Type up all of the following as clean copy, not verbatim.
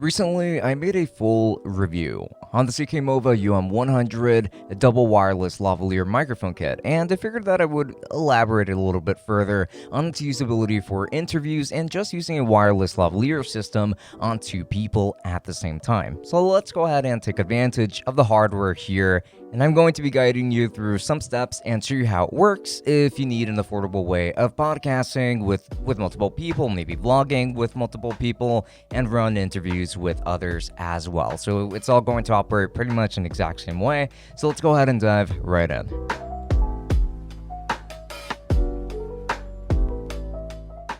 Recently, I made a full review on the CKMOVA UM100 double wireless lavalier microphone kit, and I figured that I would elaborate a little bit further on its usability for interviews and just using a wireless lavalier system on two people at the same time. So let's go ahead and take advantage of the hardware here, and I'm going to be guiding you through some steps and show you how it works if you need an affordable way of podcasting with multiple people, maybe vlogging with multiple people, and run interviews with others as well. So it's all going to operate pretty much in the exact same way. So let's go ahead and dive right in.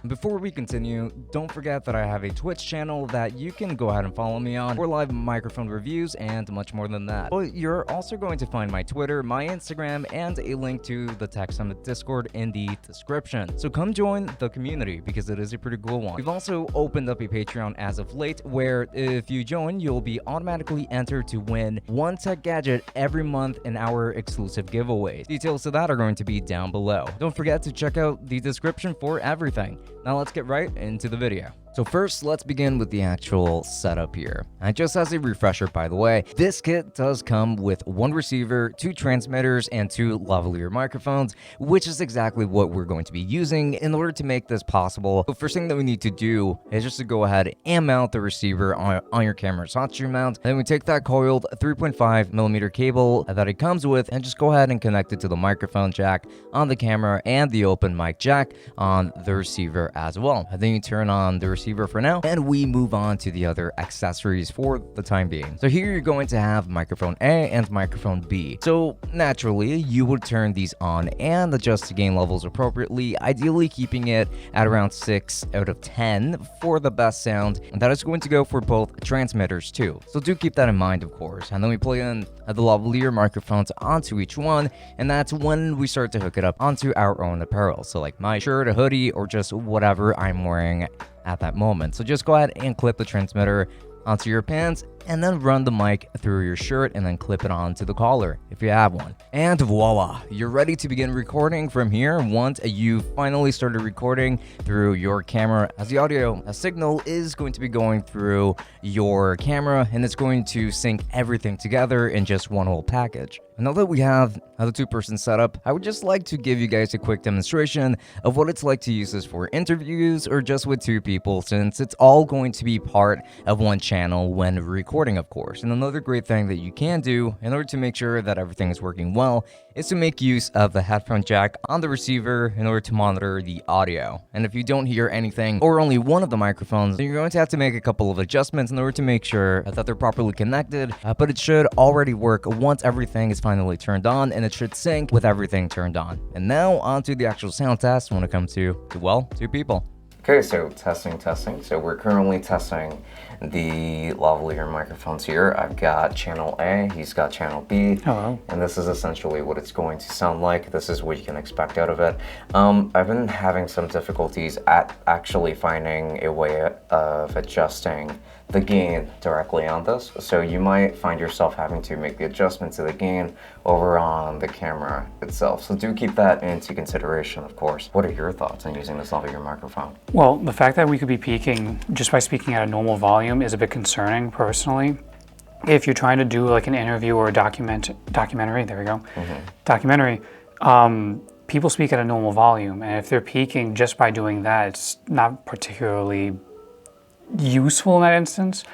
Before we continue, don't forget that I have a Twitch channel that you can go ahead and follow me on for live microphone reviews and much more than that. But you're also going to find my Twitter, my Instagram, and a link to the Tech Summit Discord in the description. So come join the community because it is a pretty cool one. We've also opened up a Patreon as of late where if you join, you'll be automatically entered to win one tech gadget every month in our exclusive giveaways. Details to that are going to be down below. Don't forget to check out the description for everything. Now let's get right into the video. So first, let's begin with the actual setup here. And just as a refresher, by the way, this kit does come with one receiver, two transmitters, and two lavalier microphones, which is exactly what we're going to be using in order to make this possible. The first thing that we need to do is just to go ahead and mount the receiver on your camera's hot shoe mount. Then we take that coiled 3.5mm cable that it comes with and just go ahead and connect it to the microphone jack on the camera and the open mic jack on the receiver as well. And then you turn on the receiver for now, and we move on to the other accessories for the time being. So here you're going to have microphone A and microphone B. So naturally, you would turn these on and adjust the gain levels appropriately, ideally keeping it at around 6 out of 10 for the best sound, and that is going to go for both transmitters too. So do keep that in mind, of course. And then we plug in the lavalier microphones onto each one, and that's when we start to hook it up onto our own apparel. So like my shirt, a hoodie, or just whatever I'm wearing at that moment. So just go ahead and clip the transmitter onto your pants and then run the mic through your shirt and then clip it onto the collar if you have one. And voila, you're ready to begin recording from here once you finally started recording through your camera, as the audio signal is going to be going through your camera and it's going to sync everything together in just one whole package. Now that we have the two-person setup, I would just like to give you guys a quick demonstration of what it's like to use this for interviews or just with two people, since it's all going to be part of one channel when recording, of course. And another great thing that you can do in order to make sure that everything is working well is to make use of the headphone jack on the receiver in order to monitor the audio. And if you don't hear anything or only one of the microphones, then you're going to have to make a couple of adjustments in order to make sure that they're properly connected, but it should already work once everything is finally turned on, and it should sync with everything turned on. And now on to the actual sound test when it comes to well, two people. Okay, so testing. So we're currently testing the lavalier microphones here. I've got channel A, he's got channel B. Hello. And this is essentially what it's going to sound like. This is what you can expect out of it. I've been having some difficulties at actually finding a way of adjusting the gain directly on this. So you might find yourself having to make the adjustment to the gain over on the camera itself. So do keep that into consideration, of course. What are your thoughts on using this lavalier microphone? Well, the fact that we could be peaking just by speaking at a normal volume is a bit concerning, personally. If you're trying to do like an interview or a documentary, there we go, documentary, people speak at a normal volume, and if they're peaking just by doing that, it's not particularly useful in that instance.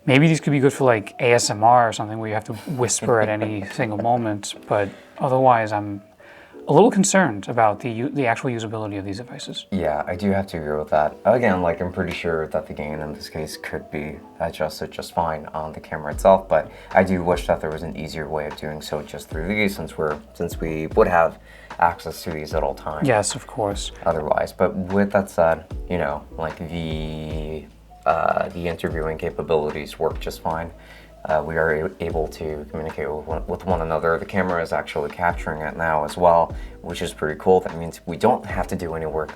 Maybe these could be good for like ASMR or something where you have to whisper at any single moment, but otherwise I'm a little concerned about the actual usability of these devices. Yeah, I do have to agree with that. Again, like I'm pretty sure that the gain in this case could be adjusted just fine on the camera itself, but I do wish that there was an easier way of doing so just through these, since we would have access to these at all times. Yes, of course. Otherwise, but with that said, you know, like the interviewing capabilities work just fine. We are able to communicate with one another. The camera is actually capturing it now as well, which is pretty cool. That means we don't have to do any work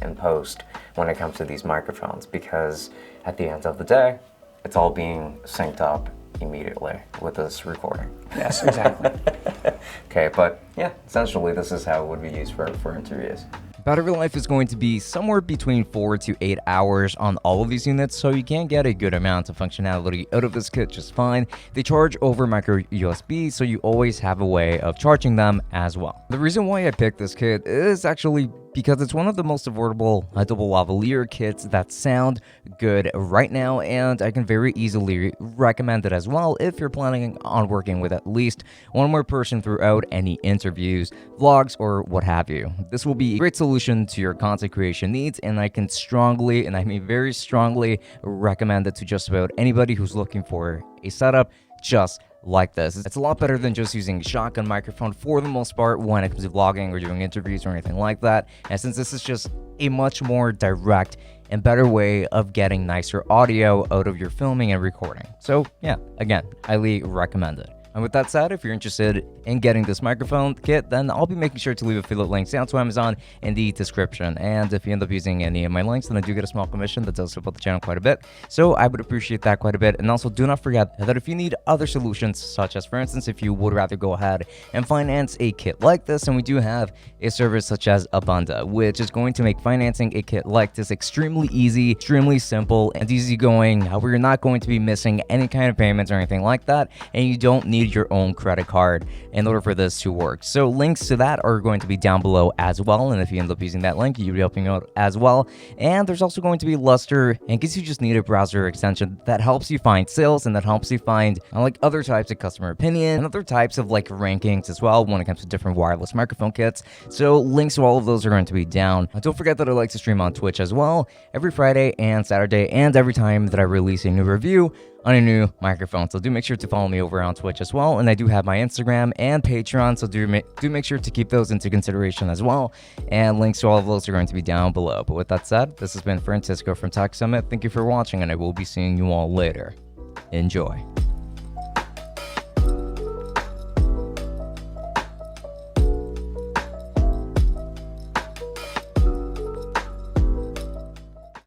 in post when it comes to these microphones, because at the end of the day, it's all being synced up immediately with this recording. Yes, exactly. Okay, but yeah, essentially this is how it would be used for interviews. Battery life is going to be somewhere between 4 to 8 hours on all of these units, so you can get a good amount of functionality out of this kit just fine. They charge over micro USB, so you always have a way of charging them as well. The reason why I picked this kit is actually because it's one of the most affordable double lavalier kits that sound good right now, and I can very easily recommend it as well if you're planning on working with at least one more person throughout any interviews, vlogs, or what have you. This will be a great solution to your content creation needs, and I can strongly, and I mean very strongly, recommend it to just about anybody who's looking for a setup just like this. It's a lot better than just using a shotgun microphone for the most part when it comes to vlogging or doing interviews or anything like that. And since this is just a much more direct and better way of getting nicer audio out of your filming and recording. So yeah, again, highly recommend it. And with that said, if you're interested in getting this microphone kit, then I'll be making sure to leave affiliate links down to Amazon in the description. And if you end up using any of my links, then I do get a small commission that does support the channel quite a bit. So I would appreciate that quite a bit. And also do not forget that if you need other solutions, such as for instance, if you would rather go ahead and finance a kit like this, and we do have a service such as ABUNDA, which is going to make financing a kit like this extremely easy, extremely simple, and easygoing, where you're not going to be missing any kind of payments or anything like that, and you don't need your own credit card in order for this to work. So links to that are going to be down below as well, and if you end up using that link, you'll be helping out as well. And there's also going to be Luster in case you just need a browser extension that helps you find sales and that helps you find like other types of customer opinion and other types of like rankings as well when it comes to different wireless microphone kits. So links to all of those are going to be down. Don't forget that I like to stream on Twitch as well every Friday and Saturday, and every time that I release a new review on a new microphone. So do make sure to follow me over on Twitch as well. And I do have my Instagram and Patreon, so do make sure to keep those into consideration as well. And links to all of those are going to be down below. But with that said, this has been Francisco from Tech Summit. Thank you for watching, and I will be seeing you all later. Enjoy.